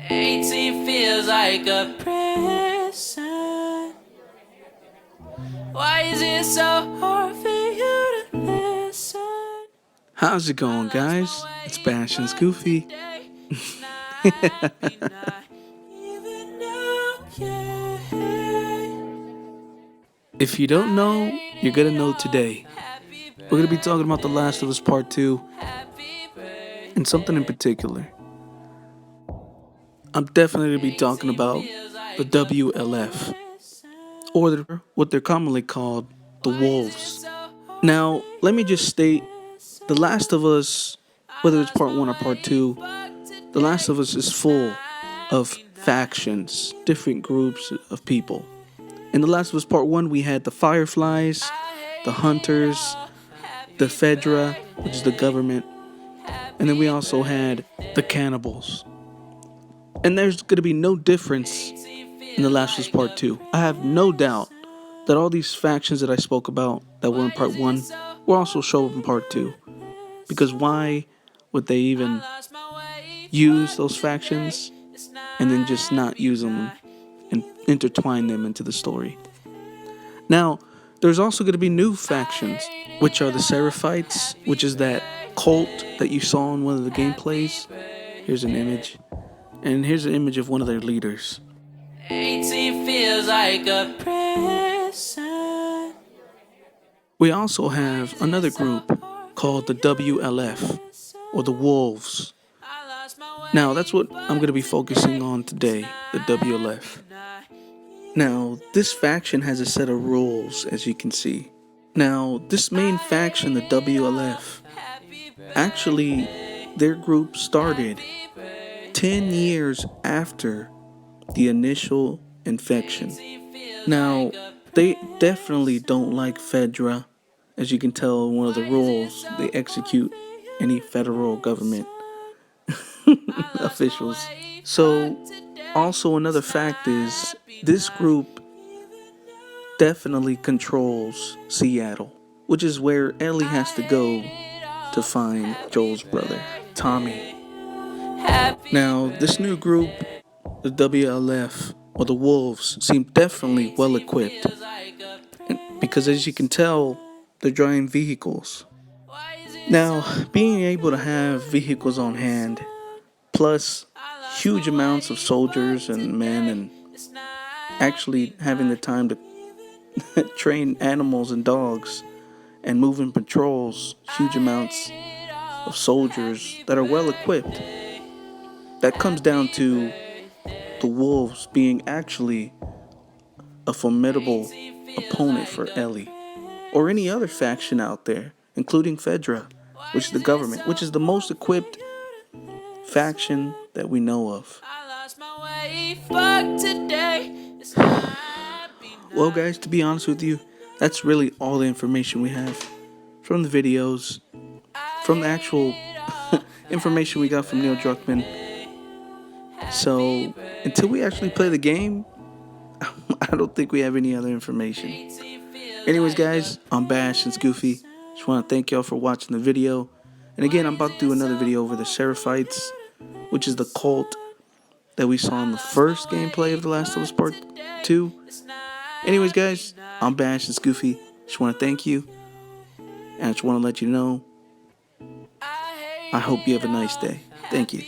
18 feels like a prison. Why is it so hard for you to listen? How's it going, guys? It's Bastians Goofy. If you don't know, you're gonna know today. We're gonna be talking about The Last of Us Part 2 and something in particular. I'm definitely gonna be talking about the WLF, or what they're commonly called the Wolves. Now, let me just state, The Last of Us, whether it's Part 1 or Part 2, The Last of Us is full of factions, different groups of people. In The Last of Us Part 1, we had the Fireflies, the Hunters, the Fedra, which is the government, and then we also had the Cannibals. And there's going to be no difference in The Last of Us Part 2. I have no doubt that all these factions that I spoke about that were in Part 1 will also show up in Part 2. Because why would they even use those factions and then just not use them and intertwine them into the story? Now, there's also going to be new factions, which are the Seraphites, which is that cult that you saw in one of the gameplays. Here's an image. And here's an image of one of their leaders. 18 feels like a prison. We also have another group called the WLF, or the Wolves. Now, that's what I'm going to be focusing on today, the WLF. Now, this faction has a set of rules, as you can see. Now, this main faction, the WLF, actually, their group started 10 years after the initial infection. Now, they definitely don't like Fedra. As you can tell, one of the rules, they execute any federal government officials. So, also another fact is, this group definitely controls Seattle, which is where Ellie has to go to find Joel's brother, Tommy. Now, this new group, the WLF, or the Wolves, seem definitely well equipped. Because as you can tell, they're driving vehicles. Now, being able to have vehicles on hand, plus huge amounts of soldiers and men, and actually having the time to train animals and dogs, and moving patrols, huge amounts of soldiers that are well equipped. That comes down to the Wolves being actually a formidable opponent for Ellie, or any other faction out there, including Fedra, which is the government, which is the most equipped faction that we know of. Well, guys, to be honest with you, that's really all the information we have from the videos, from the actual information we got from Neil Druckmann. So, until we actually play the game, I don't think we have any other information. Anyways, guys, I'm Bastians Goofy. Just want to thank y'all for watching the video. And again, I'm about to do another video over the Seraphites, which is the cult that we saw in the first gameplay of The Last of Us Part 2. Anyways, guys, I'm Bastians Goofy. Just want to thank you. And I just want to let you know, I hope you have a nice day. Thank you.